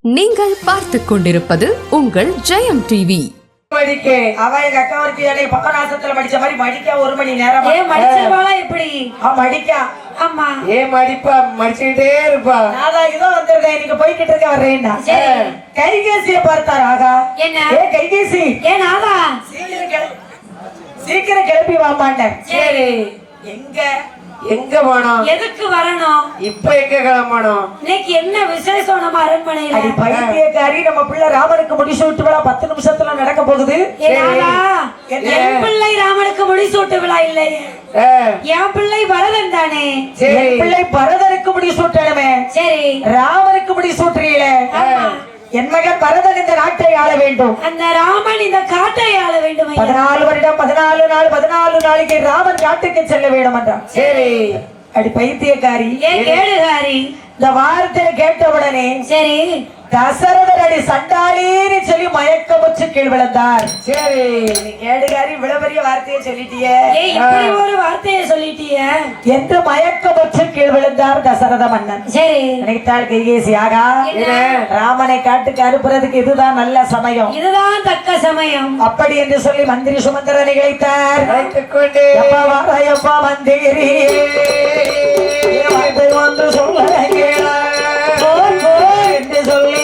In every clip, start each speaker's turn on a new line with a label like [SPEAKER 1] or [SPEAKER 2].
[SPEAKER 1] நீங்கள் பார்த்துக் கொண்டிருப்பது உங்கள் ஜெயம் டிவி.
[SPEAKER 2] அவ எங்க அக்காவுக்கு என்னை பக்கநாசத்துல மடிச்ச மாதிரி மடிக்க 1 மணி நேரம்
[SPEAKER 3] எப்படி
[SPEAKER 2] மடிக்கா
[SPEAKER 3] ஆமா
[SPEAKER 2] மடிப்பா மடிச்சுக்கிட்டே இருப்பா. நான் இதோ வந்துருக்கேன், நீங்க போய்கிட்டு இருக்க வர்றேன்னா கைகேசிய பார்த்தார். ஆகா
[SPEAKER 3] என்ன
[SPEAKER 2] கைகேசி
[SPEAKER 3] ஆகா
[SPEAKER 2] சீக்கிரம் கிளம்பி வாமாண்டேன். சரி எங்க போனோம்,
[SPEAKER 3] எதுக்கு வரணும்,
[SPEAKER 2] இப்ப எங்க கிளம்பணும்,
[SPEAKER 3] இன்னைக்கு என்ன விசேஷம் நம்ம அரண்மனையில?
[SPEAKER 2] பைத்தியக்காரி, நம்ம பிள்ளை ராமனுக்கு முடிசூட்டு விழா 10 நிமிஷத்துல நடக்க போகுது.
[SPEAKER 3] என் பிள்ளை ராமனுக்கு முடிசூட்டு விழா இல்லை, என் பிள்ளை பரதன் தானே.
[SPEAKER 2] என் பிள்ளை பரதனுக்கு முடிசூட்டணுமே. சரி, ராமனுக்கு முடிசூட்டுறீல. என் மகன் பரதன் இந்த நாட்டை ஆள வேண்டும்,
[SPEAKER 3] அந்த ராமன் இந்த காட்டை ஆள வேண்டும்.
[SPEAKER 2] 14 வருடம் 14 நாள் 14 நாளைக்கு ராமன் காட்டுக்கு செல்ல வேண்டும் என்றான். சரி, அடி பைத்தியக்காரி
[SPEAKER 3] கேடுகாரி,
[SPEAKER 2] இந்த வார்த்தை கேட்டவுடனே சரி தசரதர் அடி சண்டாளின்னு சொல்லி மயக்கமுச்சு கீழ் விழுந்தார். சரி, நீ கேடுகாரி இவ்வளவு பெரிய வார்த்தையை சொல்லிட்டியே,
[SPEAKER 3] இப்படி ஒரு வார்த்தையை சொல்லிட்டியே
[SPEAKER 2] என்று மயக்கமுச்சு கீழ் விழுந்தார் தசரத மன்னன்.
[SPEAKER 3] சரி,
[SPEAKER 2] நினைத்தாள் கைகேசி, ஆகா ராமனை காட்டுக்கு அனுப்புறதுக்கு இதுதான் நல்ல சமயம்,
[SPEAKER 3] இதுதான் தக்க சமயம்.
[SPEAKER 2] அப்படி என்று சொல்லி மந்திரி சுமந்திரனை நினைத்தார். எப்பா மந்திரி வந்து சொல்ல என்று சொல்லி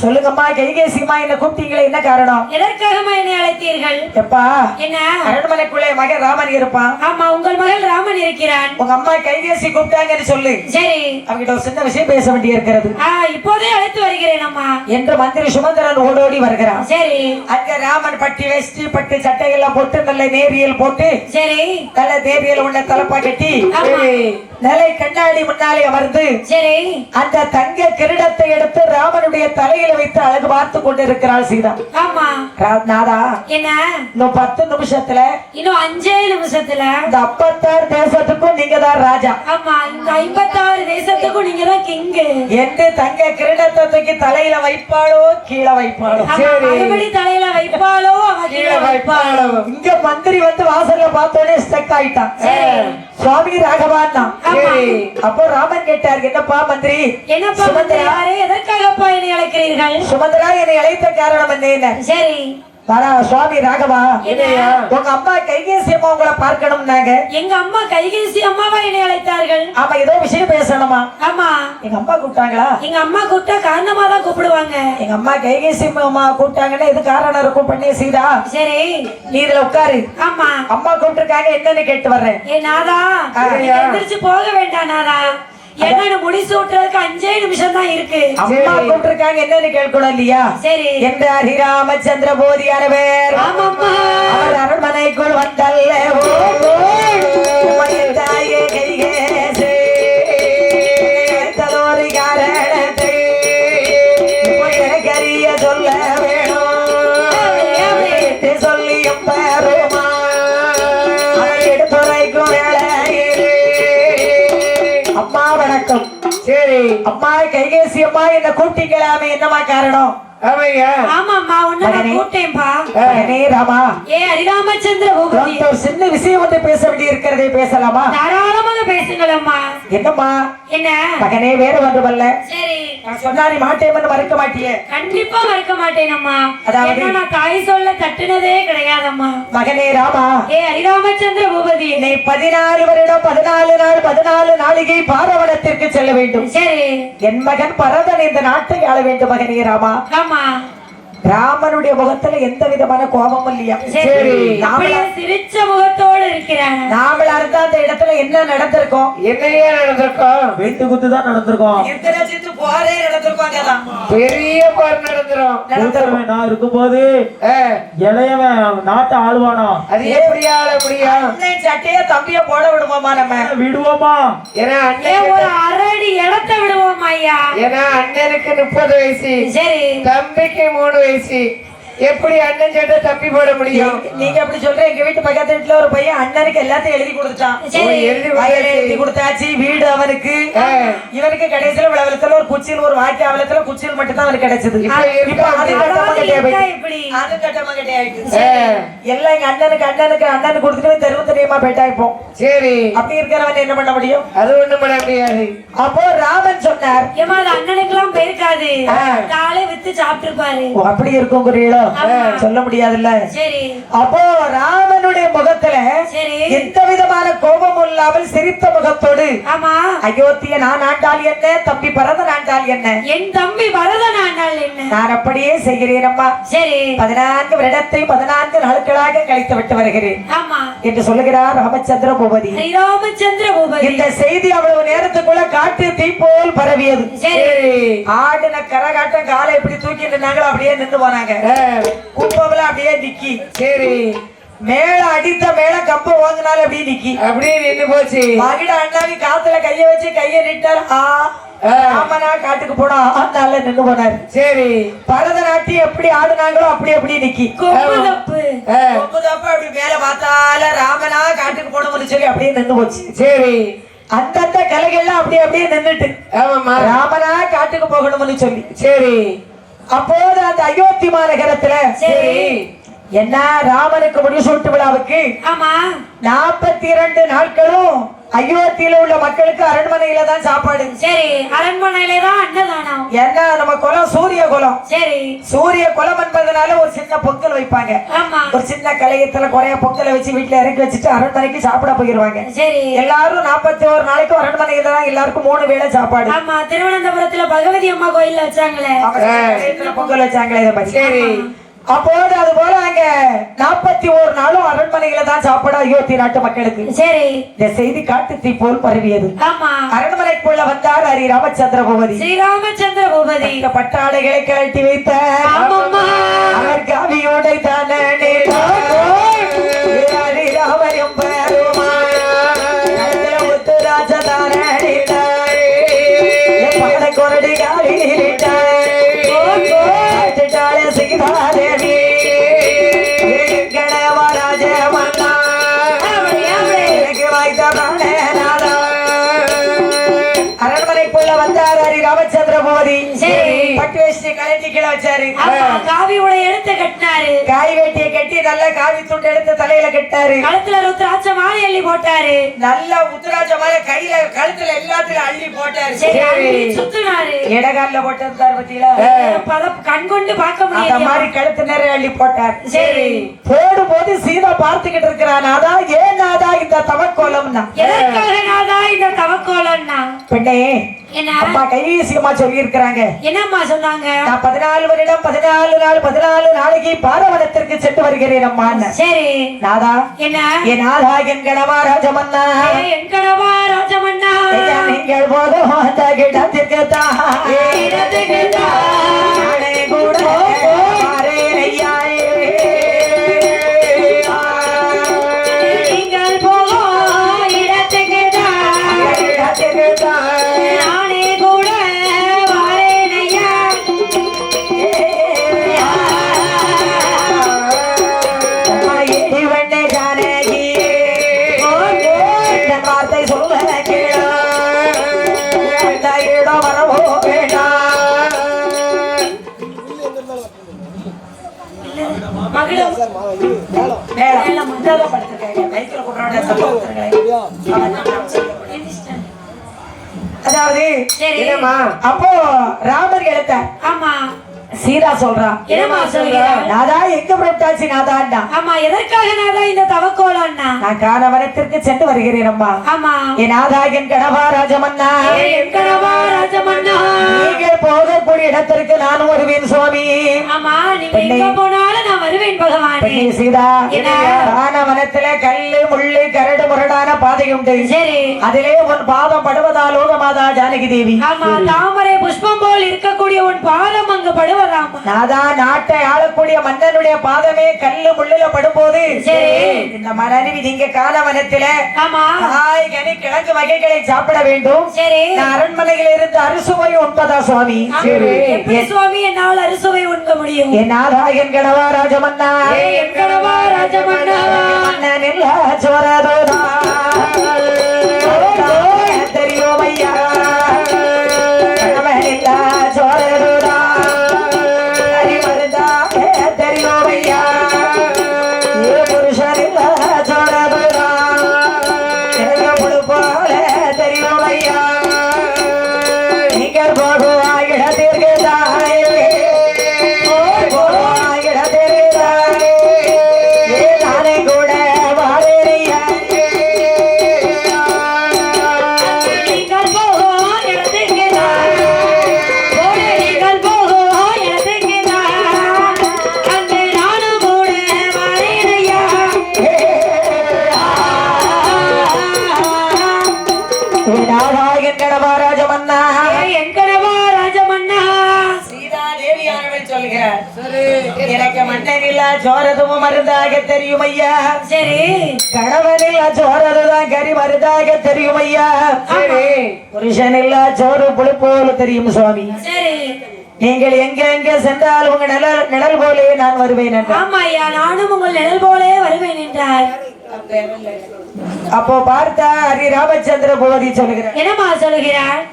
[SPEAKER 2] சொல்லுங்கம்மா கைகேசிமா, என்ன கூப்பிட்டீங்களே, என்ன காரணம்,
[SPEAKER 3] எதற்காகமா என்னை அழைத்தீர்கள்?
[SPEAKER 2] எப்பா
[SPEAKER 3] என்ன
[SPEAKER 2] அரண்மனைக்குள்ளே மகன் ராமன் இருப்பான்.
[SPEAKER 3] ஆமா, உங்கள் மகள் ராமன் இருக்கிறான்.
[SPEAKER 2] உங்க அம்மா கைகேசி கூப்பிட்டாங்கன்னு சொல்லு.
[SPEAKER 3] சரி,
[SPEAKER 2] அவங்கிட்ட ஒரு சின்ன விஷயம் பேச வேண்டி இருக்கிறது.
[SPEAKER 3] இப்போதே அழைத்து வருகிறேன் அம்மா
[SPEAKER 2] என்று மந்திரி சுமந்திரன் ஓடோடி வருகிறான்.
[SPEAKER 3] சரி,
[SPEAKER 2] அங்க ராமன் பட்டி வேஷ்டி பட்டு சட்டையெல்லாம் போட்டு நல்ல நேரியல் போட்டு
[SPEAKER 3] சரி
[SPEAKER 2] நல்ல நேரியல் உள்ள தலப்பா கட்டி நிலை கண்ணாடி முன்னாலே அமர்ந்து
[SPEAKER 3] சரி
[SPEAKER 2] அந்த தங்க கிரீடத்தை எடுத்து ராமனுடைய தலையில வைத்து அழகு பார்த்து கொண்டிருக்கிறாள் சீதா.
[SPEAKER 3] ஆமா
[SPEAKER 2] நாதா,
[SPEAKER 3] என்ன
[SPEAKER 2] இன்னும் 10 நிமிஷத்துல
[SPEAKER 3] இன்னும் 5 நிமிஷத்துல
[SPEAKER 2] இந்த 56 தேசத்துக்கும் நீங்க தான் ராஜா.
[SPEAKER 3] ஆமா, இந்த 56 தேசத்துக்கும் நீங்க தான் கிங்
[SPEAKER 2] என்று தங்க கிரீடத்தை தூக்கி தலையில வைப்பாளோ கீழே வைப்பாளோ,
[SPEAKER 3] மறுபடி தலையில வைப்பாளோ அவ கீழே வைப்பாளோ.
[SPEAKER 2] இங்க மந்திரி வந்து வாசல்ல பார்த்தோடனே ஸ்டக் ஆயிட்டான். சுவாமி ராகவான். அப்போ ராமன் கேட்டார், என்னப்பா மந்திரி,
[SPEAKER 3] என்னப்பா மந்திரி, எதற்காகப்பா என்னை அழைக்கிறீர்கள்?
[SPEAKER 2] சுமந்திரா, என்னை அழைத்த காரணம் என்ன? சரி சுவாமி ராகவா, உங்க அம்மா கைகேசி அம்மா உங்களை பார்க்கணும்னாங்க.
[SPEAKER 3] எங்க அம்மா கைகேசி அம்மாவா என்னை அழைத்தார்கள்?
[SPEAKER 2] ஆமா, ஏதோ விஷயம் பேசணுமா?
[SPEAKER 3] ஆமா,
[SPEAKER 2] எங்க அம்மா கூப்பிட்டாங்களா?
[SPEAKER 3] எங்க அம்மா கூப்பிட்டா காரணமா தான் கூப்பிடுவாங்க.
[SPEAKER 2] எங்க அம்மா கைகேசி அம்மா கூப்பிட்டாங்கன்னா எது காரணம் இருக்கும் பண்ணி சீதா.
[SPEAKER 3] சரி,
[SPEAKER 2] நீ இதுல உட்காரு.
[SPEAKER 3] ஆமா,
[SPEAKER 2] அம்மா கூப்பிட்டுருக்காங்க, என்னன்னு கேட்டு வர்றேன்.
[SPEAKER 3] நாதா, எந்திரிச்சு போக வேண்டாம் நாதா, என்னன்னு முடிசூட்டுறதுக்கு 5 நிமிஷம் தான் இருக்கு.
[SPEAKER 2] அம்மா கூப்பிட்டுருக்காங்க, என்னன்னு கேட்கணும் இல்லையா? சரி, என்றார் ராமச்சந்திர போதியானவர். அவர் அரண்மனைக்குள் வந்தல்ல தாயே கைகேசி தலோரி காரணத்தை கரிய சொல்ல வேணும் சொல்லியும் பெருமா எடுத்துரைக்கும் வேளையிலே. அம்மா வணக்கம். சரி அம்மா கைகேசி அம்மா, என்ன கூப்பிட்டீங்களாமே, என்னமா காரணம்? சின்ன விஷயம் வந்து பேச வேண்டி இருக்கிறதே, பேசலாமா?
[SPEAKER 3] தாராளமாக பேசுங்களம்மா.
[SPEAKER 2] என்னம்மா?
[SPEAKER 3] என்ன
[SPEAKER 2] மகனே, வேற ஒன்றுமல்ல.
[SPEAKER 3] சரி,
[SPEAKER 2] நான் சொன்னா நீ மாட்டேன்னு மறுக்க மாட்டியே?
[SPEAKER 3] கண்டிப்பா மறுக்க மாட்டேனம்மா.
[SPEAKER 2] அதாவது
[SPEAKER 3] நான் தாய் சொல்ல தட்டுனதே கிடையாதம்மா.
[SPEAKER 2] மகனே ராமா,
[SPEAKER 3] ஹரிராமச்சந்திர பூபதி,
[SPEAKER 2] நீ 14 வருடம் 14 நாள் 14 நாளிகை பாரவனத்திற்கு செல்ல வேண்டும். சரி, என் மகன் பரதன் இந்த நாட்டை ஆள வேண்டும். மகனே ராமா,
[SPEAKER 3] ஆமா,
[SPEAKER 2] ராமனுடைய முகத்துல எந்த விதமான கோபமும் இல்லையா?
[SPEAKER 3] சரி, சிரிச்ச முகத்தோடு இருக்கிறான்.
[SPEAKER 2] நாமளா இருந்தா அந்த இடத்துல என்ன நடந்திருக்கும்? என்னையே நடந்திருக்கும், வெட்டு குத்து தான் நடந்திருக்கும், போரே நடந்திருக்கும், பெரிய போர் நடந்துரும்.
[SPEAKER 4] நான் இருக்கும்போது இளையவன் நாட்டை ஆளுவானோ,
[SPEAKER 2] அது எப்படி ஆள முடியும்? சட்டையா தம்பிய போட விடுவோமா? நம்ம
[SPEAKER 4] விடுவோமா?
[SPEAKER 2] ஏன்னா
[SPEAKER 3] ஒரு அரடி இடத்தை விடுவோமா ஐயா?
[SPEAKER 2] ஏன்னா அண்ணனுக்கு 30 வயசு,
[SPEAKER 3] சரி,
[SPEAKER 2] தம்பிக்கு 3 வயசு.
[SPEAKER 5] எப்படி அண்ணன் சேட்டை தப்பி போட முடியும்?
[SPEAKER 2] நீங்க அப்படி சொல்ற. எங்க வீட்டு பக்கத்து வீட்டுல ஒரு பையன் அண்ணனுக்கு எல்லாத்தையும் எழுதி கொடுத்துட்டான். எழுதி கொடுத்தாச்சு. வீடு அவனுக்கு. இவனுக்கு கடைசியில விளவலத்துல ஒரு குச்சியில் ஒரு வாக்கிய அவலத்துல குச்சியில் மட்டும் தான் அவனுக்கு கிடைச்சது. இப்ப அது கட்டமா கட்டையாயிட்டு எல்லாம் எங்க அண்ணனுக்கு கொடுத்துட்டு தெருவு தெரியுமா போயிட்டா இப்போ.
[SPEAKER 5] சரி,
[SPEAKER 2] அப்படி இருக்கிறவன் என்ன பண்ண முடியும்?
[SPEAKER 5] அது ஒண்ணும் பண்ண முடியாது.
[SPEAKER 2] அப்போ ராமன் சொன்னார்,
[SPEAKER 3] ஏமா அது அண்ணனுக்கு எல்லாம் போயிருக்காது, தாளே வித்து சாப்பிட்டு இருப்பாரு.
[SPEAKER 2] அப்படி இருக்கும் குறியீடோ சொல்ல முடியாதுல்ல.
[SPEAKER 3] சரி.
[SPEAKER 2] அப்போ ராமனுடைய முகத்துல எந்த விதமான கோபம் இல்லாமல் சிரித்த முகத்தோடு,
[SPEAKER 3] ஆமா,
[SPEAKER 2] அயோத்திய நான் ஆண்டால் என்ன, தம்பி பரதன் ஆண்டால் என்ன,
[SPEAKER 3] என் தம்பி பரதன் ஆண்டால் என்ன,
[SPEAKER 2] நான் அப்படியே செய்கிறேன் அம்மா.
[SPEAKER 3] சரி.
[SPEAKER 2] 14 வருடத்தை 14 நாட்களாக கழித்து விட்டு வருகிறேன்
[SPEAKER 3] ஆமா
[SPEAKER 2] என்று சொல்லுகிறார் ராமச்சந்திர பூபதி.
[SPEAKER 3] ஸ்ரீராமச்சந்திர பூபதி.
[SPEAKER 2] இந்த செய்தி அவ்வளவு நேரத்துக்குள்ள காட்டு தீ போல் பரவியது.
[SPEAKER 3] சரி.
[SPEAKER 2] ஆடுன கரகாட்டம் காலை எப்படி தூக்கி நின்னாங்களோ அப்படியே நின்று போனாங்க. குப்பம்ல அப்படியே நிக்கி.
[SPEAKER 5] சரி,
[SPEAKER 2] மேல அடித்த மேல கம்ப ஓங்கினாலும் அப்படியே நிக்கி.
[SPEAKER 5] அப்படியே நின்று போச்சு.
[SPEAKER 2] மகிட அண்ணாவி காத்துல கைய வச்சு கைய நிட்டார். ராமனா காட்டுக்கு போனா ஆண்டால நின்று போனார்.
[SPEAKER 5] சரி,
[SPEAKER 2] பரதநாட்டியம் எப்படி ஆடுனாங்களோ அப்படி அப்படியே நிக்கி.
[SPEAKER 3] கொம்புதப்பு
[SPEAKER 2] அப்படி மேல பார்த்தால ராமனா காட்டுக்கு போனோம்னு சொல்லி அப்படியே நின்று போச்சு.
[SPEAKER 5] சரி,
[SPEAKER 2] அந்தந்த கலைகள்லாம் அப்படியே அப்படியே நின்றுட்டு
[SPEAKER 5] ஆமாமா
[SPEAKER 2] ராமனா காட்டுக்கு போகணும்னு சொல்லி.
[SPEAKER 5] சரி,
[SPEAKER 2] அப்போது அந்த அயோத்தி மாநகரத்துல
[SPEAKER 3] சரி
[SPEAKER 2] என்ன ராமனுக்கு முடிசூட்டு விழாவுக்கு
[SPEAKER 3] ஆமா
[SPEAKER 2] 42 நாட்களும் அயோத்தியில உள்ள மக்களுக்கு அரண்மனையில தான் சாப்பாடு.
[SPEAKER 3] சரி. அரண்மனையிலே தான் அன்னதானம்.
[SPEAKER 2] என்ன நம்ம குலம் சூரிய குலம்.
[SPEAKER 3] சரி.
[SPEAKER 2] சூரிய குலம் என்பதனால ஒரு சின்ன பொங்கல் வைப்பாங்க.
[SPEAKER 3] ஆமா.
[SPEAKER 2] ஒரு சின்ன கலையத்துல குறைய பொங்கலை வச்சு வீட்டுல இறக்கி வச்சுட்டு அரண்மனைக்கு சாப்பிட போயிருவாங்க.
[SPEAKER 3] சரி.
[SPEAKER 2] எல்லாரும் 41 நாளைக்கு அரண்மனையில தான் எல்லாருக்கும் 3 வேளை சாப்பாடு.
[SPEAKER 3] ஆமா, திருவனந்தபுரத்துல பகவதி அம்மா கோயில்ல வச்சாங்களே,
[SPEAKER 2] பொங்கல் வச்சாங்களே இதை பத்தி.
[SPEAKER 5] சரி.
[SPEAKER 2] அப்போது அது போல அங்க 41 நாளும் அரண்மனையில தான் சாப்பாடு அயோத்தி நாட்டு மக்களுக்கு.
[SPEAKER 3] சரி.
[SPEAKER 2] இந்த செய்தி காட்டு தீ போல் பரவியது.
[SPEAKER 3] ஆமா.
[SPEAKER 2] அரண்மனைக்குள்ள வந்தார் ஹரி ராமச்சந்திர பூபதி.
[SPEAKER 3] ஸ்ரீராமச்சந்திர பூபதி.
[SPEAKER 2] இந்த பட்டாடைகளை கழட்டி வைத்த அவர் காவியோடை தானே ராமயம் கொரடி காலி சீதாதேவி கணவராஜ மன்னா வாய்த்த பிராணநாதா. அரண்மனைக்குள்ள வந்தார் ஹரி ராமச்சந்திர பூபதி. பட்டு வேஷ்டி கழட்டி கீழே வச்சாரு.
[SPEAKER 3] காவி உடைய எடுத்து கட்டினாரு.
[SPEAKER 2] காய் வேட்டியை கட்டி நல்ல காவி துண்டு எடுத்து தலையில கட்டாரு.
[SPEAKER 3] கழுத்துல ருத்ராட்ச மாலை அள்ளி போட்டாரு.
[SPEAKER 2] நல்ல உத்தராட்ச மாலை கையில கழுத்துல எல்லாத்துலயும் அள்ளி போட்டாரு.
[SPEAKER 3] சுத்தினாரு.
[SPEAKER 2] இடகால போட்டிருந்தாரு பத்தியில
[SPEAKER 3] கண் கொண்டு பார்க்க
[SPEAKER 2] அந்த
[SPEAKER 3] முடியாது
[SPEAKER 2] மாதிரி கழுத்து நிறைய அள்ளி போட்டார்.
[SPEAKER 3] சரி.
[SPEAKER 2] போடும் போது சீதா பார்த்துக்கிட்டு இருக்கிறான். நாதா ஏன் நாதா இந்த தவக்கோலம்னா,
[SPEAKER 3] எதற்காக நாதா இந்த தவக்கோலம்னா?
[SPEAKER 2] பெண்ணே
[SPEAKER 3] என்ன
[SPEAKER 2] அம்மா கைவீசியமா சொல்லி இருக்கிறாங்க.
[SPEAKER 3] என்னம்மா சொன்னாங்க?
[SPEAKER 2] நான் 14 வருடம் 14 நாள் 14 நாளைக்கு பாரவனத்திற்கு சென்று வருகிறேன் அம்மா.
[SPEAKER 3] சரி.
[SPEAKER 2] நாதா
[SPEAKER 3] என்ன
[SPEAKER 2] என் நாதா என் கணவா ராஜமன்னா,
[SPEAKER 3] என் கணவா ராஜமன்னா,
[SPEAKER 2] நீங்கள் போதும் அந்த இடத்திற்கு தான் கூட
[SPEAKER 3] நீங்கள் போகும் இடத்துக்கு தான் நானே கூட வாரேன் ஐயா.
[SPEAKER 2] இவண்ணே ஜானகி வார்த்தை சொல்ல கேளா இடம் வரவோ வேண்டாம்.
[SPEAKER 3] மகிழும்
[SPEAKER 2] அதாவது
[SPEAKER 3] சரி.
[SPEAKER 2] அப்போ ராமர் எழுத்தார்.
[SPEAKER 3] ஆமா.
[SPEAKER 2] சீதா சொல்றான்.
[SPEAKER 3] என்னம்மா சொல்றா?
[SPEAKER 2] நாதா எங்க புறப்பட்டாச்சு நாதாண்டா.
[SPEAKER 3] ஆமா, எதற்காக நாதா இந்த தவக்கோலம்னா?
[SPEAKER 2] நான் கானவனத்திற்கு சென்று வருகிறேன் அம்மா.
[SPEAKER 3] ஆமா.
[SPEAKER 2] என் நாதா என் கணவா ராஜமன்னா,
[SPEAKER 3] என் கணவா ராஜமன்னா,
[SPEAKER 2] நீங்கள் போகக்கூடிய இடத்திற்கு நான் வருவேன் சுவாமி.
[SPEAKER 3] ஆமா, நீங்க எங்க போனாலும் நான் வருவேன் வருவேன் பகவானே.
[SPEAKER 2] பெண்ணே சீதா,
[SPEAKER 3] என்ன?
[SPEAKER 2] வனத்துல கல்லு முள்ளு கரடு முரடான பாதை உண்டு.
[SPEAKER 3] சரி.
[SPEAKER 2] அதிலே உன் பாதம் படுவதா லோகமாதா ஜானகி தேவி.
[SPEAKER 3] ஆமா, தாமரை புஷ்பம் போல் இருக்கக்கூடிய உன் பாதம் அங்கு படுவதாமா.
[SPEAKER 2] நாதா, நாட்டை ஆளக்கூடிய மன்னனுடைய பாதமே கல்லு முள்ளுல படும்போது
[SPEAKER 3] சரி.
[SPEAKER 2] இந்த மனைவி நீங்க காலவனத்தில
[SPEAKER 3] ஆமா.
[SPEAKER 2] காய் கனி கிழங்கு வகைகளை சாப்பிட வேண்டும்.
[SPEAKER 3] சரி.
[SPEAKER 2] நான் அரண்மனையில் இருந்து அறுசுவை உண்பதா சுவாமி.
[SPEAKER 3] எப்படி சுவாமி என்னால் அறுசுவை உண்க முடியும்?
[SPEAKER 2] என் நாதா, என் கணவா ராஜமன்னா,
[SPEAKER 3] என் கணவா ராஜமன்னா,
[SPEAKER 2] மன்னனில் சோரதோதா தெரியும் ஐயா, கணவனில் சோரதோதா அறிமருந்தா தெரியும் ஐயா, புருஷனில் சோரதோதா எனக்கு முழு போல தெரியும் ஐயா, நீங்கள் போகுவா இடத்திற்கு தாயே, போகுவா இடத்திற்கு தாயே, நானே கூட வாழறியா,
[SPEAKER 3] நீங்கள் போகோ இடத்துக்குதான், போடு நீங்கள் போகோ இடத்துக்குதான், அங்கே நானும் கூட வாழேனையா.
[SPEAKER 2] நாராயண் கணவா ராஜமன்னா,
[SPEAKER 3] என் கணவா ராஜமன்னா,
[SPEAKER 2] சீதா தேவியானவள் சொல்கிறார், எனக்கு மன்னனில் சோரதும் மருந்தாக தெரியும் ஐயா,
[SPEAKER 3] சரி.
[SPEAKER 2] கணவனில் சோரதுதான் கறி மருந்தாக தெரியும் ஐயா, புருஷனில் சோறு புழு போல தெரியும் சுவாமி.
[SPEAKER 3] சரி.
[SPEAKER 2] நீங்கள் எங்க எங்க சென்றால் உங்க நிழல் போலே நான் வருவேன் என்றார்.
[SPEAKER 3] ஆமா ஐயா, நானும் உங்கள் நிழல் போலே வருவேன் என்றார்.
[SPEAKER 2] அப்போ பார்த்தா ஹரி ராமச்சந்திர பூபதி சொல்லுகிறார்.
[SPEAKER 3] என்னமா சொல்லுகிறார்?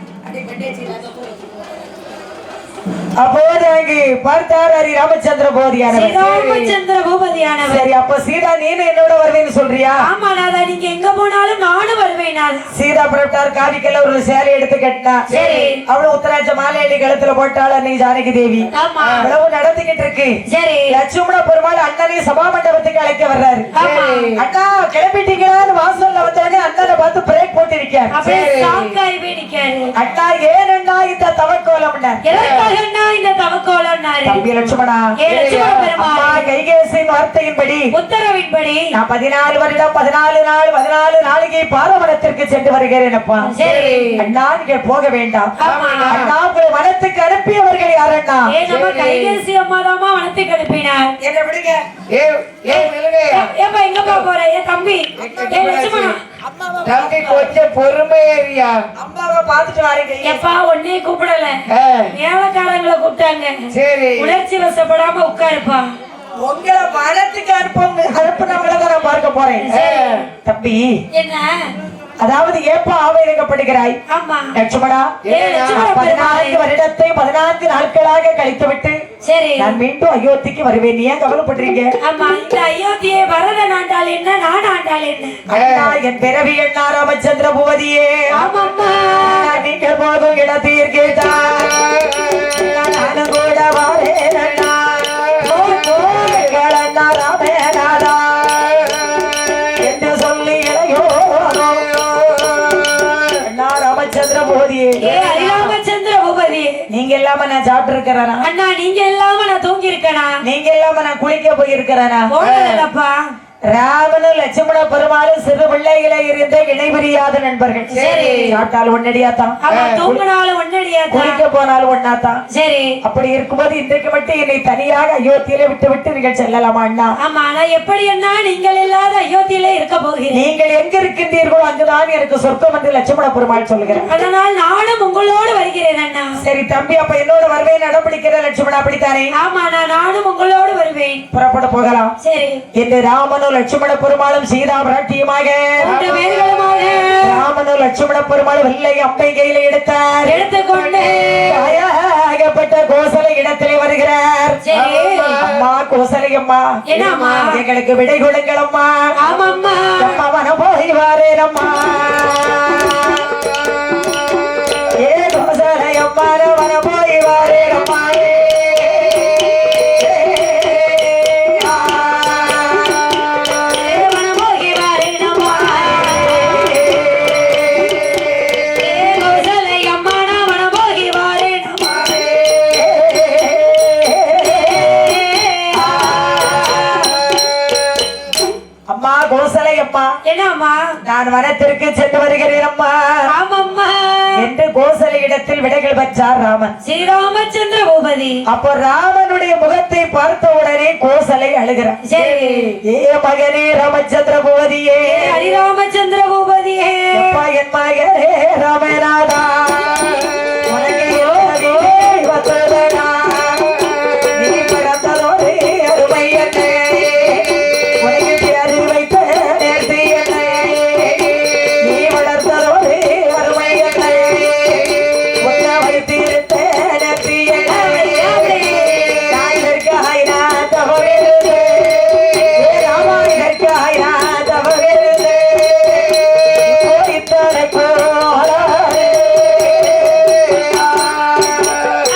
[SPEAKER 2] அப்போது அங்கு பார்த்தார் ஹரி ராமச்சந்திர பூபதியானவர்.
[SPEAKER 3] ராமச்சந்திர பூபதியானவர்.
[SPEAKER 2] சரி, அப்ப சீதா நீனு என்னோட வருவேன்னு சொல்றியா?
[SPEAKER 3] ஆமா நாதா, நீங்க எங்க போனாலும் நானும் வருவேன் நாதா.
[SPEAKER 2] சீதா புறப்பட்டார். காவிக்கல்ல ஒரு சேலை எடுத்து கட்டினா.
[SPEAKER 3] சரி.
[SPEAKER 2] அவளு உத்தராட்ச மாலையடி கழுத்துல போட்டாள் அன்னை ஜானகி தேவி.
[SPEAKER 3] ஆமா.
[SPEAKER 2] இவ்வளவு நடந்துகிட்டு இருக்கு.
[SPEAKER 3] சரி.
[SPEAKER 2] லட்சுமண பெருமாள் அண்ணனை சபா மண்டபத்துக்கு அழைக்க வர்றாரு.
[SPEAKER 3] ஆமா.
[SPEAKER 2] அண்ணா கிளம்பிட்டீங்களான்னு வாசல்ல வந்தவனே அண்ணனை பார்த்து பிரேக் போட்டிருக்கார்.
[SPEAKER 3] அப்படியே சாக்காய் போய் நிக்காரு.
[SPEAKER 2] அண்ணா ஏனண்ணா இந்த தவக்கோலம்?
[SPEAKER 3] எதற்காக இந்த தவக்கோலம்னாரு?
[SPEAKER 2] தம்பி லட்சுமணா,
[SPEAKER 3] லட்சுமண பெருமாள்
[SPEAKER 2] அம்மா கைகேசியின் வார்த்தையின்படி
[SPEAKER 3] உத்தரவின்படி
[SPEAKER 2] நான் 14 வருடம் 14 நாள் 14 நாளைக்கு பாரவனத்திற்கு சென்று வருகிறேன் அப்பா.
[SPEAKER 3] சரி.
[SPEAKER 2] அண்ணா நீங்க போக வேண்டாம்.
[SPEAKER 3] ஆமா.
[SPEAKER 2] அண்ணா உங்களை வனத்துக்கு அனுப்பியவர்கள் யார் அண்ணா?
[SPEAKER 3] நம்ம கைகேசி அம்மா தாமா வனத்துக்கு அனுப்பினார்.
[SPEAKER 2] என்ன விடுங்க.
[SPEAKER 3] ஏப்பா எங்கப்பா போற? ஏ தம்பி, ஏ லட்சுமணா,
[SPEAKER 5] தம்பி கொஞ்சம் பொறுமையா
[SPEAKER 2] அம்மாவை பார்த்துட்டு வாருங்க.
[SPEAKER 3] எப்பா ஒன்னே கூப்பிடல, மேலக்காரங்களை கூப்பிட்டாங்க.
[SPEAKER 5] சரி.
[SPEAKER 3] உணர்ச்சி வசப்படாம உட்காருப்பா.
[SPEAKER 2] உங்களை வனத்துக்கு அனுப்பினவங்களை தான் நான் பார்க்க போறேன். தம்பி
[SPEAKER 3] என்ன?
[SPEAKER 2] அதாவது ஏப்பா ஆவேதப்படுகிறாய்?
[SPEAKER 3] ஆமா.
[SPEAKER 2] லட்சுமணா,
[SPEAKER 3] லட்சுமண
[SPEAKER 2] 14 வருடத்தை 14 நாட்களாக கழித்து விட்டு
[SPEAKER 3] சரி
[SPEAKER 2] நான் மீண்டும் அயோத்திக்கு வருவேன். நீ ஏன் கவலைப்படுறீங்க?
[SPEAKER 3] ஆமா, இந்த அயோத்தியை பரதன் ஆண்டாள் என்ன, நான் ஆண்டாள் என்ன?
[SPEAKER 2] அண்ணா, என் பிறவி அண்ணா ராமச்சந்திர பூபதியே,
[SPEAKER 3] ஆமாம்மா,
[SPEAKER 2] நீங்க போதும் இடத்தீர்க்கு நானும் கூட வாரேன் அண்ணா. அண்ணா ராமேநாதா என்று சொல்லி இளையோ அண்ணா ராமச்சந்திர பூபதியே.
[SPEAKER 3] ஏ ஹரிராமச்சந்திர பூபதி,
[SPEAKER 2] நீங்க இல்லாம நான் சாப்பிட்டு இருக்கிறேனா?
[SPEAKER 3] அண்ணா நீங்க இல்லாம நான் தூங்கி இருக்கேனா?
[SPEAKER 2] நீங்க இல்லாம நான் குளிக்க போயிருக்கிறேனா?
[SPEAKER 3] போனதப்பா.
[SPEAKER 2] ராமனும் லட்சுமண பெருமாளும் சிறு பிள்ளைகளை இருந்த இணைபிரியாத நண்பர்கள்.
[SPEAKER 3] சரி.
[SPEAKER 2] சாப்பிட்டால் ஒன்னடியாத்தான்,
[SPEAKER 3] தூங்கினாலும் ஒன்னடியாத்தான்,
[SPEAKER 2] குளிக்க போனாலும் ஒன்னாத்தான்.
[SPEAKER 3] சரி.
[SPEAKER 2] அப்படி இருக்கும்போது இன்றைக்கு மட்டும் என்னை தனியாக அயோத்தியில விட்டு விட்டு நீங்கள் செல்லலாமா அண்ணா?
[SPEAKER 3] ஆமா, நான் எப்படி அண்ணா நீங்கள் இல்லாத அயோத்தியில இருக்க போகிறேன்?
[SPEAKER 2] நீங்கள் எங்க இருக்கின்றீர்களோ அங்குதான் எனக்கு சொர்க்கம் என்று லட்சுமண பெருமாள் சொல்லுகிறேன்.
[SPEAKER 3] அதனால் நானும் உங்களோடு வருகிறேன் அண்ணா.
[SPEAKER 2] சரி தம்பி, அப்ப என்னோட வருவேன் நடப்பிடிக்கிற லட்சுமண, அப்படித்தானே?
[SPEAKER 3] ஆமா, நானும் உங்களோடு வருவேன்.
[SPEAKER 2] புறப்பட போகலாம்.
[SPEAKER 3] சரி.
[SPEAKER 2] என்று ராமனும் லட்சுமண பெருமாளும் சீதா பிராட்டியுமாக ராமனும் லட்சுமண பெருமாள் வெள்ளை அம்பை கையில
[SPEAKER 3] எடுத்துக்கொண்டு
[SPEAKER 2] ஆகப்பட்ட கோசலை இடத்திலே வருகிறார்.
[SPEAKER 3] சரி.
[SPEAKER 2] அம்மா கோசலை அம்மா,
[SPEAKER 3] என்னம்மா?
[SPEAKER 2] எங்களுக்கு விடை கொடுங்கள் அம்மா.
[SPEAKER 3] ஆமாம்மா.
[SPEAKER 2] அம்மா வன போய் வாரேன் அம்மா. ஏ கோசலை அம்மா வன போய் வாரேன் அம்மா. கோசலை அம்மா
[SPEAKER 3] என்னம்மா
[SPEAKER 2] நான் வனத்திற்கு சென்று வருகிறேன் அம்மா
[SPEAKER 3] ஆமம்மா
[SPEAKER 2] என்று கோசலை இடத்தில் விடைகள் பெற்றார் ராமன்.
[SPEAKER 3] ஸ்ரீராமச்சந்திர பூபதி
[SPEAKER 2] அப்போ ராமனுடைய முகத்தை பார்த்த உடனே கோசலை அழுகிறார்.
[SPEAKER 3] சரி
[SPEAKER 2] ஏ மகனே ராமச்சந்திர பூபதியே,
[SPEAKER 3] ஹரிராமச்சந்திர பூபதியே,
[SPEAKER 2] அப்பா என் மகனே ராமநாதா, உனக்கு என்ன வந்ததடா? நீ பிறந்ததோடு அருமை என்னே, உனக்கு பேரு வைத்த நேர்த்தி என்னே, நீ வளர்த்ததோடு அருமை என்னே, உன்னை வைத்திருத்த நேர்த்தி என்னே, தாயிற்காய் நான் தவறிருந்தே, ராமாயிற்காய் நான் தவறிருந்தே, இத்தனை போராடே.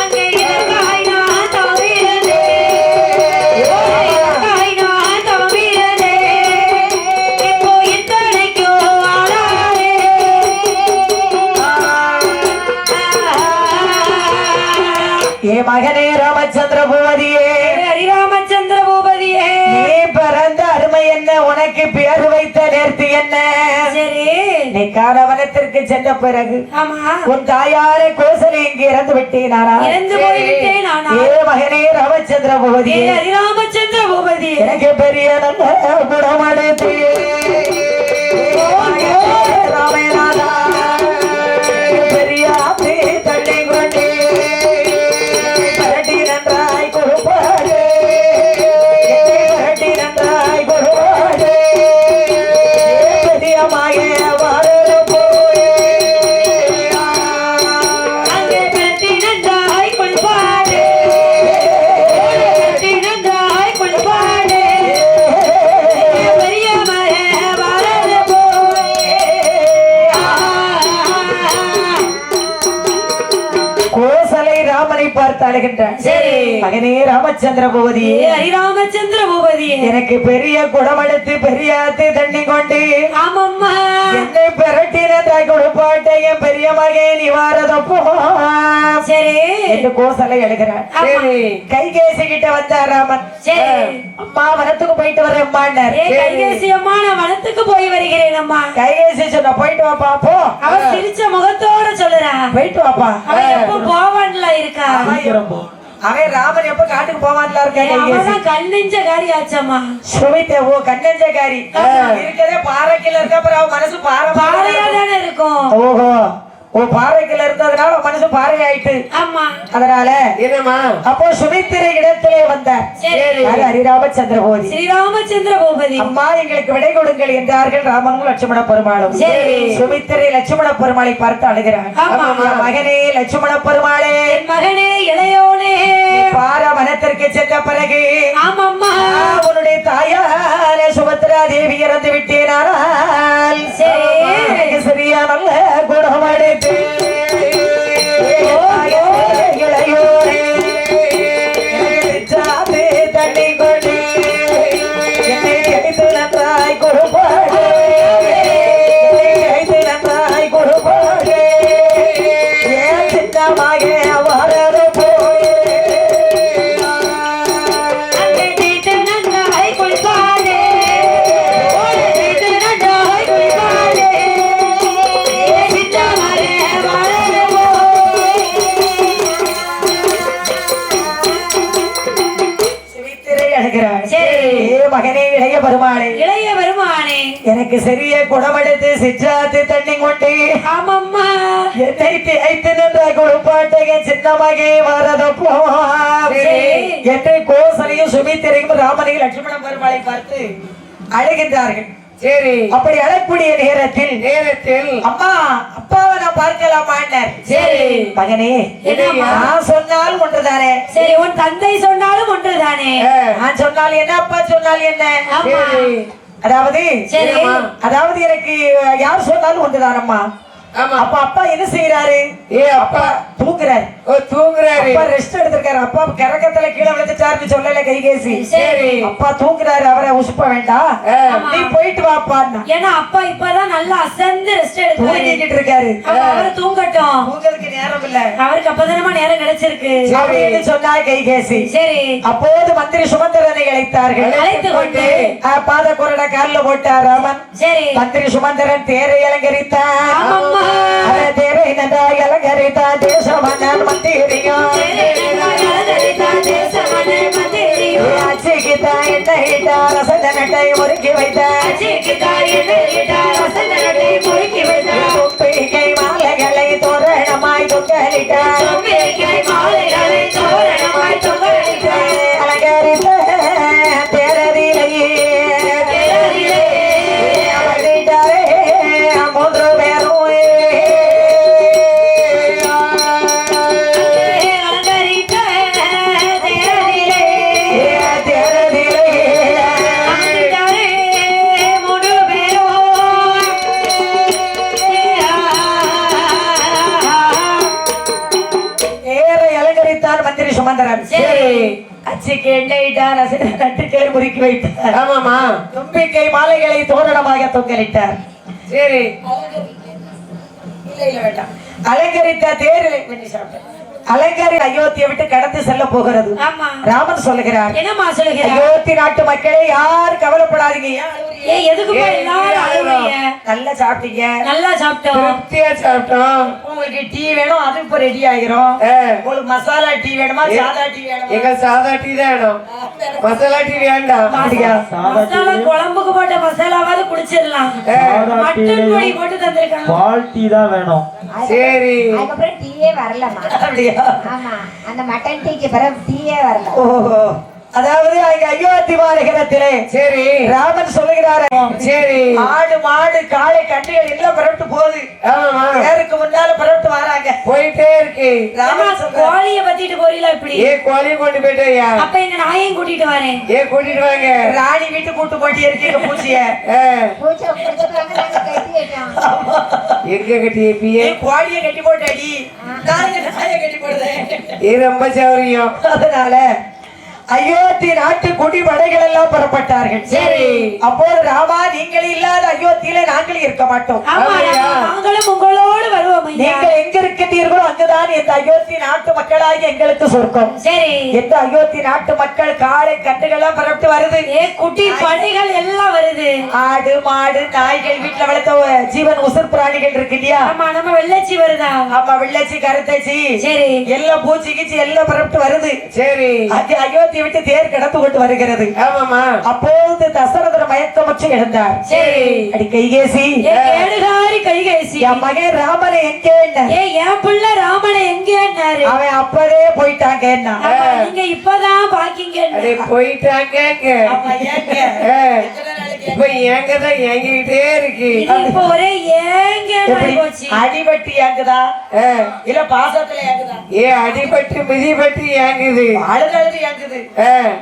[SPEAKER 3] அங்கே இதற்காய் நான் தவிரனே, இதற்காய் நான் தவிரனே, இப்போ இத்தனைக்கோ ஆளாரே.
[SPEAKER 2] ஏ மகனே ராமச்சந்திர பூபதியே,
[SPEAKER 3] ஹரிராமச்சந்திர பூபதியே,
[SPEAKER 2] நீ பிறந்த அருமை என்ன, உனக்கு பேர் வைத்த நேர்த்தி என்ன?
[SPEAKER 3] சரி
[SPEAKER 2] நீ காரவனத்திற்கு சென்ற பிறகு
[SPEAKER 3] ஆமா
[SPEAKER 2] உன் தாயாரை கோசலை இங்கு இறந்து விட்டேனாரா?
[SPEAKER 3] இறந்து போய்விட்டேன் நானா?
[SPEAKER 2] ஏ மகனே ராமச்சந்திர
[SPEAKER 3] ஏ
[SPEAKER 2] பூபதியே,
[SPEAKER 3] ஹரிராமச்சந்திர பூபதி
[SPEAKER 2] எனக்கு பெரிய நல்ல குணமடைத்து ராமநாதா, பெரிய ஆத்தி தள்ளி கொண்டே பரட்டி நன்றாய் கொடுப்பாடு, பரட்டி நன்றாய் கொடுப்பாடு, பெரியமாக வாழ போயே.
[SPEAKER 3] அங்கே பெட்டி நன்றாய் குளிப்பாடு, பெட்டி நன்றாய் குளிப்பாடு, பெரிய மக வளர போயே.
[SPEAKER 2] கோசலை ராமனை பார்த்து அழுகின்றான்.
[SPEAKER 3] சரி
[SPEAKER 2] மகனே ராமச்சந்திர பூபதி,
[SPEAKER 3] ஏ ஹரிராமச்சந்திர பூபதி,
[SPEAKER 2] எனக்கு பெரிய குடமெடுத்து பெரிய ஆத்து தண்ணி கொண்டு
[SPEAKER 3] ஆமம்மா
[SPEAKER 2] என்னை பிரட்டினாய் கொடுப்பாட்ட என் பெரிய மகன் நிவாரதப்போ
[SPEAKER 3] சரி
[SPEAKER 2] என்று கோசலை அழுகிறார்.
[SPEAKER 3] ஆமா.
[SPEAKER 2] கைகேசி கிட்ட வந்தார் ராமன்.
[SPEAKER 3] சரி
[SPEAKER 2] அம்மா வனத்துக்கு போயிட்டு வரேன்.
[SPEAKER 3] ஏ கைகேசி அம்மா நான் வனத்துக்கு போய் வருகிறேன் அம்மா.
[SPEAKER 2] கைகேசி சொன்ன போயிட்டு வாப்பா போ.
[SPEAKER 3] அவ சிரிச்ச முகத்தோட சொல்லுறா
[SPEAKER 2] போயிட்டு வாப்பா.
[SPEAKER 3] அவ எப்ப போவான்ல இருக்கா?
[SPEAKER 4] சீக்கிரம் போ.
[SPEAKER 2] அவன் ராமன் எப்ப காட்டுக்கு போவான்ல இருக்கா? கைகேசி
[SPEAKER 3] அவதான் கண்ணெஞ்ச காரி ஆச்சம்மா.
[SPEAKER 2] சுமித்தே ஓ கண்ணஞ்சக்காரி இருக்கதே பாறைக்குள்ள இருக்க, அப்புறம் அவன் மனசு பாறை
[SPEAKER 3] பாறையா தானே இருக்கும்.
[SPEAKER 2] ஓஹோ ஓ பாறைக்குள்ள இருந்ததுனால மனசு பாறை ஆயிட்டு.
[SPEAKER 3] ஆமா
[SPEAKER 2] அதனால
[SPEAKER 5] என்னம்மா
[SPEAKER 2] அப்போ சுமித்திரை இடத்திலே வந்த
[SPEAKER 3] சரி
[SPEAKER 2] ஹரிராமச்சந்திர பூபதி,
[SPEAKER 3] ஸ்ரீராமச்சந்திர பூபதி
[SPEAKER 2] அம்மா எங்களுக்கு விடை கொடுங்கள் என்றார்கள் ராமனும் லட்சுமண பெருமாளும்.
[SPEAKER 3] சரி.
[SPEAKER 2] சுமித்திரை லட்சுமண பெருமாளை பார்த்து அழுகிறார்.
[SPEAKER 3] ஆமா.
[SPEAKER 2] என் மகனே லட்சுமண பெருமாளே,
[SPEAKER 3] என் மகனே இளையோனே,
[SPEAKER 2] பார வனத்திற்கு சென்ற பிறகு
[SPEAKER 3] ஆமம்மா
[SPEAKER 2] உன்னுடைய தாயார சுபத்ரா தேவி இறந்து விட்டேனால்
[SPEAKER 3] சரி.
[SPEAKER 2] எனக்கு சரியா நல்ல குணமடைத்து இளையோரே எனக்கு சாத்து தண்ணி கொண்டு என்னை அடித்து நன்றாய் கொடுப்பாடு, என்னை அடித்து நன்றாய் கொடுப்பாடு, ஏன் சின்னமாக வளர போயே.
[SPEAKER 3] அங்கே தீட்டு நன்றாய் குளிப்பாடு, ஓடு தீட்டு நன்றாய் குளிப்பாடு, ஏ சின்னமரே வளர போய்.
[SPEAKER 2] சுமித்திரை அழுகிறாள்.
[SPEAKER 3] சரி.
[SPEAKER 2] ஏ மகனே இளைய பெருமாளே,
[SPEAKER 3] இளைய பெருமானே,
[SPEAKER 2] எனக்கு சிறிய குடமெடுத்து சிற்றாத்து தண்ணி கொண்டு
[SPEAKER 3] ஆமம்மா
[SPEAKER 2] என்னை தேய்த்து நின்ற குளிப்பாட்டைய சின்ன மகே வரதப்போ
[SPEAKER 3] சரி.
[SPEAKER 2] என்று கோசலையும் சுமித்திரையும் ராமனையும் லட்சுமண பெருமாளை பார்த்து அழுகின்றார்கள்.
[SPEAKER 5] சரி
[SPEAKER 2] அப்படி அழக்கூடிய நேரத்தில்
[SPEAKER 5] நேரத்தில்
[SPEAKER 2] அம்மா அப்பாவை நான் பார்க்கலாமான்னார்.
[SPEAKER 3] சரி.
[SPEAKER 2] மகனே
[SPEAKER 3] என்னம்மா?
[SPEAKER 2] நான் சொன்னால் ஒன்றுதானே,
[SPEAKER 3] சரி உன் தந்தை சொன்னாலும் ஒன்றுதானே.
[SPEAKER 2] நான் சொன்னால் என்ன அப்பா சொன்னால் என்ன?
[SPEAKER 3] ஆமா
[SPEAKER 2] அதாவது
[SPEAKER 3] சரி.
[SPEAKER 2] அதாவது எனக்கு யார் சொன்னாலும் ஒன்றுதானம்மா.
[SPEAKER 5] ஆமா
[SPEAKER 2] அப்ப அப்பா என்ன செய்யறாரு?
[SPEAKER 5] ஏ அப்பா
[SPEAKER 2] தூங்குறாரு.
[SPEAKER 5] ஓ தூங்குறாரு.
[SPEAKER 2] அப்பா ரெஸ்ட் எடுத்திருக்காரு. அப்பா கிறக்கத்துல கீழே விழுந்துட்டாருன்னு சொல்லல கைகேசி.
[SPEAKER 3] சரி.
[SPEAKER 2] அப்பா தூங்குறாரு, அவரை உசுப்ப வேண்டாம், நீ போயிட்டு வாப்பா.
[SPEAKER 3] ஏன்னா அப்பா இப்பதான் நல்லா அசந்து ரெஸ்ட் எடுத்து
[SPEAKER 2] தூங்கிக்கிட்டு இருக்காரு.
[SPEAKER 3] அவரு தூங்கட்டும்,
[SPEAKER 2] தூங்குறதுக்கு நேரம் இல்ல,
[SPEAKER 3] அவருக்கு அப்பதானமா நேரம் கிடைச்சிருக்கு
[SPEAKER 2] அப்படின்னு சொன்னா கைகேசி.
[SPEAKER 3] சரி.
[SPEAKER 2] அப்போது மந்திரி சுமந்திரனை அழைத்தார்கள்.
[SPEAKER 3] அழைத்து கொண்டு
[SPEAKER 2] பாத குரட காலில் போட்டார் ராமன்.
[SPEAKER 3] சரி.
[SPEAKER 2] மந்திரி சுமந்திரன் தேரை அலங்கரித்தார்.
[SPEAKER 3] ஆமாம்மா.
[SPEAKER 2] தேரை நன்றாய் அலங்கரித்தார். தேசமன்னன் மந்திரியும் அச்சிக்கிட்டா எண்ணெயிட்டா ரசதனட்டை முறுக்கி வைத்தார். தும்பிக்கை மாலைகளை தோரணமாய் தொங்கலிட்டார். அலங்கரித்த தேரரிலேயே அவர்கிட்டாரே மூன்று பேரும் மந்திரி சுமந்திரன். அச்சிக்கு எண்ணெயிட்டார், நட்டுக்களை முறுக்கி வைத்தார்.
[SPEAKER 5] ஆமாமா.
[SPEAKER 2] தும்பிக்கை மாலைகளை தோரணமாக தொங்கலிட்டார்.
[SPEAKER 5] சரி.
[SPEAKER 2] வேண்டாம். அலங்கரித்த தேரில் அலங்காரி அயோத்தியை விட்டு கடந்து செல்ல போகிறது. ராமன் சொல்லுகிறார்,
[SPEAKER 3] என்னமா சொல்லுகிறார்?
[SPEAKER 2] அயோத்தி நாட்டு மக்களே யாரும் கவலைப்படாதீங்க.
[SPEAKER 3] எதுக்கு எல்லாரும் அழுவீங்க?
[SPEAKER 2] நல்லா சாப்பிட்டீங்க,
[SPEAKER 3] நல்லா சாப்பிட்டோம்,
[SPEAKER 5] திருப்தியா சாப்பிட்டோம்.
[SPEAKER 2] உங்களுக்கு டீ வேணும், அது இப்ப ரெடி ஆயிரும். உங்களுக்கு மசாலா டீ வேணுமா, சாதா டீ வேணுமா?
[SPEAKER 5] எங்க சாதா டீ தான் வேணும், மசாலா டீ வேண்டாம்.
[SPEAKER 3] மசாலா குழம்புக்கு போட்ட மசாலாவாவது குடிச்சிடலாம். மட்டன் பொடி போட்டு தந்திருக்காங்க,
[SPEAKER 4] பால் டீ தான் வேணும்.
[SPEAKER 5] சரி.
[SPEAKER 6] அதுக்கப்புறம் டீயே வரலமா.
[SPEAKER 2] அப்படியா?
[SPEAKER 6] ஆமா, அந்த மட்டன் டீக்கு பிறகு டீயே வரல.
[SPEAKER 2] ஓஹோ. அதாவது அங்க அயோத்தி மாநகரத்திலே
[SPEAKER 5] சரி
[SPEAKER 2] ராமன் சொல்லுகிறாரு,
[SPEAKER 5] சரி
[SPEAKER 2] ஆடு மாடு காளை கண்டுகள் எல்லாம் புறப்பட்டு போகுது.
[SPEAKER 5] ஆமா,
[SPEAKER 2] பேருக்கு முன்னால புறப்பட்டு வராங்க.
[SPEAKER 5] போயிட்டே இருக்கு.
[SPEAKER 2] ராமன் சொல்றாரு,
[SPEAKER 3] கோழிய பத்திட்டு போறீங்களா இப்படி?
[SPEAKER 5] கோழி கொண்டு போயிட்டேயா?
[SPEAKER 3] அப்ப எங்க நாயையும் கூட்டிட்டு வரேன்.
[SPEAKER 5] கூட்டிட்டு வாங்க.
[SPEAKER 2] ராணி வீட்டு கூட்டு போட்டி இருக்கீங்க பூச்சிய.
[SPEAKER 6] பூச்சை பிடிச்சிருக்காங்க, நாங்க கட்டி வைக்கோம்.
[SPEAKER 5] எங்க கட்டி
[SPEAKER 2] கோழிய கட்டி போட்டாடி, நாயை கட்டி போடுறேன்.
[SPEAKER 5] இது ரொம்ப சௌரியம்.
[SPEAKER 2] அதனால அயோத்தி நாட்டு குடிபடைகள் எல்லாம் புறப்பட்டார்கள்.
[SPEAKER 5] சரி.
[SPEAKER 2] அப்போது ராமா, நீங்கள் இல்லாத அயோத்தியில நாங்கள் இருக்க மாட்டோம்.
[SPEAKER 3] நாங்களும் உங்களோடு வருவோம்.
[SPEAKER 2] நீங்கள் எங்க இருக்கிறீர்களோ அங்குதான் இந்த அயோத்தி நாட்டு மக்களாகி எங்களுக்கு சொர்க்கம்.
[SPEAKER 3] சரி.
[SPEAKER 2] எந்த அயோத்தி நாட்டு மக்கள் காளை கட்டுகள் எல்லாம் புறப்பட்டு வருது.
[SPEAKER 3] குட்டி படைகள் எல்லாம் வருது.
[SPEAKER 2] ஆடு மாடு நாய்கள், வீட்டுல வளர்த்த ஜீவன் உசுர் பிராணிகள் இருக்கு இல்லையா?
[SPEAKER 3] ஆமா, நம்ம வெள்ளச்சி வருதா?
[SPEAKER 2] ஆமா, வெள்ளச்சி கருத்தச்சி.
[SPEAKER 3] சரி.
[SPEAKER 2] எல்லாம் பூச்சி கீச்சி எல்லாம் புறப்பட்டு வருது.
[SPEAKER 5] சரி.
[SPEAKER 2] அது அயோத்தி விட்டு தேர் கடந்து கொண்டு வருகிறது.
[SPEAKER 5] ஆமாமா.
[SPEAKER 2] அப்போது தசரதர் மயக்கமுற்று எழுந்தார்.
[SPEAKER 3] சரி.
[SPEAKER 2] அடி கைகேசி,
[SPEAKER 3] கைகேசி,
[SPEAKER 2] என் மகன் ராமனை எங்கே?
[SPEAKER 3] என் பிள்ளை ராமனை எங்கேன்னாரு?
[SPEAKER 2] அவன் அப்பவே போயிட்டாங்க.
[SPEAKER 3] நீங்க இப்பதான் பாக்கீங்க.
[SPEAKER 5] போயிட்டாங்க. இப்ப ஏங்கதான் ஏங்கிட்டே இருக்கு.
[SPEAKER 3] இப்ப ஒரே ஏங்க போச்சு.
[SPEAKER 2] அடிபட்டு ஏங்குதா இல்ல பாசத்துல ஏங்குதா?
[SPEAKER 5] அடிபட்டு மிதிபட்டு ஏங்குது,
[SPEAKER 2] அழுது ஏங்குது.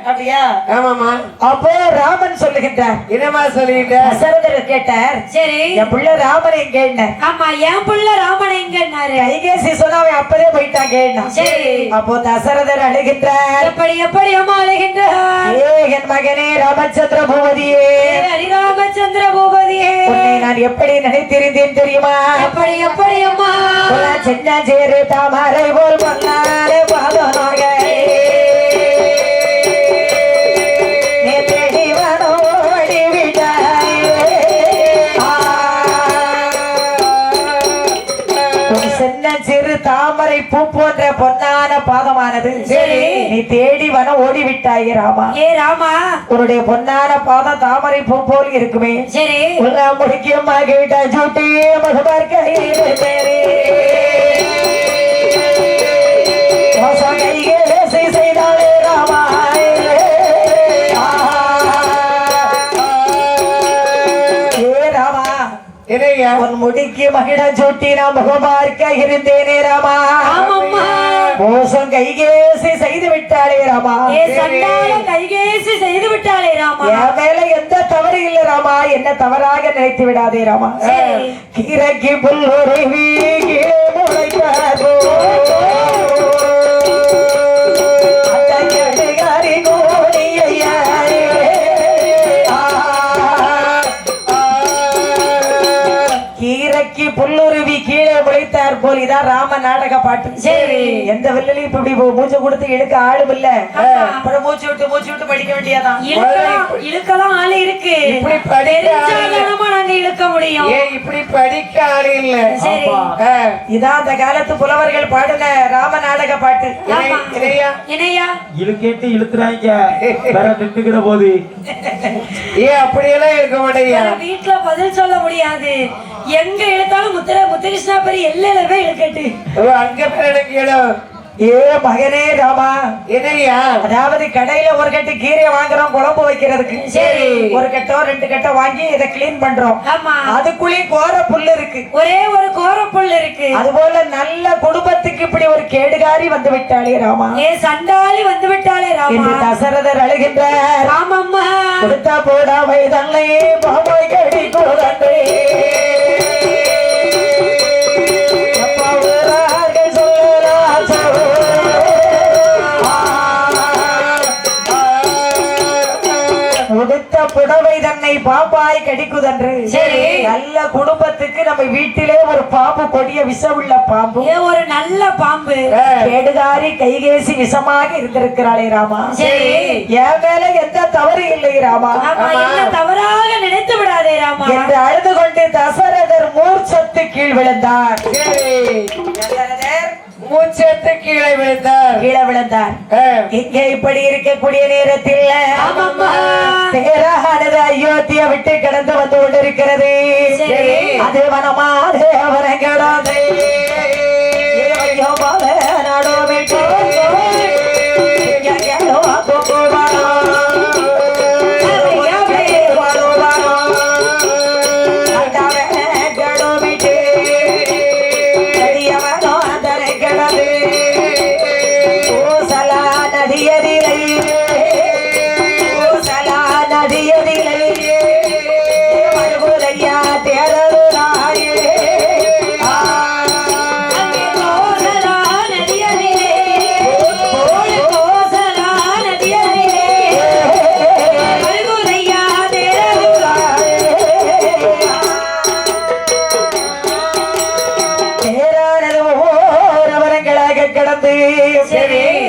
[SPEAKER 2] அப்படியா?
[SPEAKER 5] ஆமாமா.
[SPEAKER 2] அப்போ ராமன் சொல்லுகின்றார்,
[SPEAKER 5] என்னமா சொல்லிட்ட?
[SPEAKER 2] தசரதர் கேட்டார்,
[SPEAKER 3] சரி
[SPEAKER 2] என் பிள்ளை ராமன் எங்க?
[SPEAKER 3] ஆமா, என் பிள்ளை ராமன் எங்கன்னாரு?
[SPEAKER 2] கைகேசி சொன்னா அவன் அப்பவே போயிட்டாங்க.
[SPEAKER 3] சரி.
[SPEAKER 2] அப்போ தசரதர் அழுகின்றார்.
[SPEAKER 3] எப்படி எப்படி அம்மா அழுகின்றார்?
[SPEAKER 2] என் மகனே ராமச்சந்திர பூபதியே,
[SPEAKER 3] ஹரிராமச்சந்திர பூபதியே,
[SPEAKER 2] உன்னை நான் எப்படி நினைத்திருந்தேன் தெரியுமா?
[SPEAKER 3] எப்படி எப்படி அம்மா?
[SPEAKER 2] சின்ன சேரு தாமரை போல் பொன்னாரே பாதனாக நீ தேடி வனோடி விட்டாயே. சின்ன சிறு தாமரை பூ போன்ற பொன்னான பாதமானது.
[SPEAKER 3] சரி.
[SPEAKER 2] நீ தேடி வன ஓடி விட்டாயே ராமா.
[SPEAKER 3] ராமா,
[SPEAKER 2] உன்னுடைய பொன்னான பாதம் தாமரை பூ போல் இருக்குமே.
[SPEAKER 3] சரி.
[SPEAKER 2] உன்னை முடிக்கமாக விட்டா ஜூட்டி மகபார்க்க செய்தாலே ராமா. உன் முடிக்கு மகிழ சூட்டி நான் முகமார்க்க இருந்தேனே ராமா. மோசம் கைகேசி செய்து விட்டாளே ராமா.
[SPEAKER 3] கைகேசி செய்து விட்டாளே ராமா.
[SPEAKER 2] என் மேல எந்த தவறு இல்லை ராமா, என்ன தவறாக நினைத்து விடாதே ராமா. கீரைக்கு புல்லுருவி முளைக்காதோ முளைத்தார் போல் இதான் ராம நாடக பாட்டு.
[SPEAKER 3] சரி.
[SPEAKER 2] எந்த வில்லையும் இப்படி மூச்சு கொடுத்து இழுக்க ஆளும் இல்ல. அப்புறம் மூச்சு விட்டு படிக்க வேண்டியதான்.
[SPEAKER 3] இழுக்கலாம் ஆளு இருக்கு.
[SPEAKER 5] இப்படி படிக்க
[SPEAKER 3] தெரிஞ்சாதானமா நாங்க இழுக்க முடியும்.
[SPEAKER 5] ஏன் இப்படி படிக்க ஆளு இல்ல?
[SPEAKER 3] சரி.
[SPEAKER 2] இதான் அந்த காலத்து புலவர்கள் பாடுன ராம நாடக பாட்டு.
[SPEAKER 5] இல்லையா?
[SPEAKER 3] என்னையா
[SPEAKER 4] இழுக்கேட்டு இழுத்துறாங்க வேற நின்னுக்கிற போது.
[SPEAKER 5] ஏன் அப்படியெல்லாம் இருக்க மாட்டேயா?
[SPEAKER 3] வீட்டுல பதில் சொல்ல முடியாது. எங்க இழுத்தாலும் முத்துகிருஷ்ணா பெரிய எல்லையில போய் இழுக்கட்டு.
[SPEAKER 5] அங்க பேர் எனக்கு இடம்.
[SPEAKER 2] ஏ மகனே ராமா,
[SPEAKER 5] என்னையா?
[SPEAKER 2] அதாவது கடையில ஒரு கட்டு கீரை வாங்குறோம் குழம்பு வைக்கிறதுக்கு.
[SPEAKER 3] சரி.
[SPEAKER 2] ஒரு கட்டோ 2 கட்டோ வாங்கி இதை கிளீன் பண்றோம்.
[SPEAKER 3] ஆமா.
[SPEAKER 2] அதுக்குள்ளேயும் கோர புல்லு இருக்கு.
[SPEAKER 3] ஒரே ஒரு கோரப்புல் இருக்கு.
[SPEAKER 2] அதுபோல நல்ல குடும்பத்துக்கு இப்படி ஒரு கேடுகாரி வந்து விட்டாளே ராமா.
[SPEAKER 3] ஏ சண்டாளி வந்து விட்டாளே ராமா.
[SPEAKER 2] இன்று தசரதர் அழுகின்றார்.
[SPEAKER 3] ஆமாம்மா.
[SPEAKER 2] கொடுத்தா போடாமை தன்னை பாமாய் கடி கோரண்டே. உடுத்த புடவை தன்னை பாப்பாய் கடிக்குதன்று.
[SPEAKER 3] சரி.
[SPEAKER 2] நல்ல குடும்பத்துக்கு நம்ம வீட்டிலே ஒரு பாம்பு, கொடிய விஷமுள்ள பாம்பு,
[SPEAKER 3] ஒரு நல்ல பாம்பு
[SPEAKER 2] கேடுகாரி கைகேசி விஷமாக இருந்திருக்கிறாளே ராமா.
[SPEAKER 3] சரி.
[SPEAKER 2] என் மேல எந்த தவறு இல்லை ராமா.
[SPEAKER 3] என்ன தவறாக நினைத்து விடாதே ராமா
[SPEAKER 2] என்று அழுது கொண்டு தசரதர் மூர்ச்சத்து கீழ் விழுந்தார்.
[SPEAKER 5] மூச்சத்து கீழே
[SPEAKER 2] விழுந்தார். இங்கே இப்படி இருக்கக்கூடிய நேரத்தில் தேரானது அயோத்தியை விட்டு கடந்து வந்து கொண்டிருக்கிறது. அது வனமாது அவரங்கடாது நாடோ விட்டு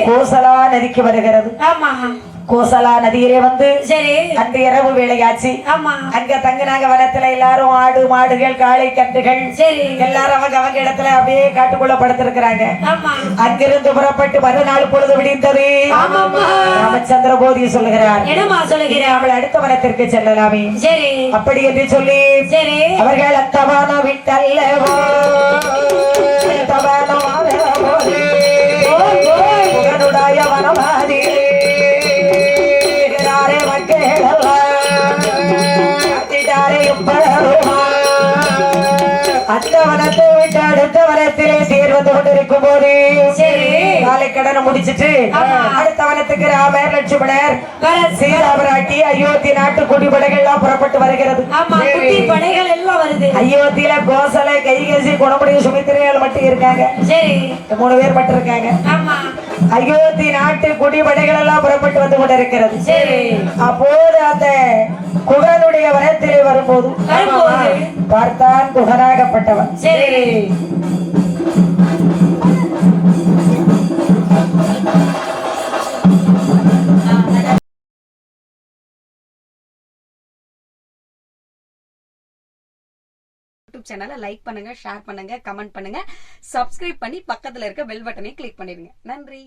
[SPEAKER 2] கோசலா நதிக்கு வருகிறது. கோசலா நதியிலே வந்து அன்று இரவு வேளையாச்சு. அங்க தங்கினாங்க வனத்துல எல்லாரும். ஆடு மாடுகள் காளை கன்றுகள் எல்லாரும் அவங்க இடத்துல அப்படியே காட்டுக்குள்ள படுத்திருக்கிறாங்க. அங்கிருந்து புறப்பட்டு மறுநாள் பொழுது விடிந்தது. ராமச்சந்திர போதி சொல்லுகிறார், அவள் அடுத்த வனத்திற்கு செல்லலாமே. அப்படி என்று சொல்லி அவர்கள் அத்தவான விட்டல்லவோ வனவாதி அந்த வனத்தை விட்டு அடுத்த வனத்திலே தேர் வந்து கொண்டிருக்கும் போது காலை கடனை முடிச்சிட்டு அடுத்த வனத்துக்கு ராமர் லட்சுமணர் சீதா பிராட்டி அயோத்தி நாட்டு குடிப்படைகள் எல்லாம் புறப்பட்டு வருகிறது.
[SPEAKER 3] படைகள் எல்லாம் வருது.
[SPEAKER 2] அயோத்தியில கோசலை கைகேசி குணமுடைய சுமித்திரைகள் மட்டும் இருக்காங்க. 3 பேர் மட்டும் இருக்காங்க. அயோத்தி நாட்டு குடிப்படைகள் எல்லாம் புறப்பட்டு வந்து கொண்டிருக்கிறது. அப்போது அந்த குகனுடைய வனத்திலே வரும்போது பார்த்தான் குகனாகப்பட்டவன்.
[SPEAKER 7] யூடியூப் சேனலை லைக் பண்ணுங்க, ஷேர் பண்ணுங்க, கமெண்ட் பண்ணுங்க, சப்ஸ்கிரைப் பண்ணி பக்கத்துல இருக்க பெல் பட்டனை கிளிக் பண்ணிடுங்க. நன்றி.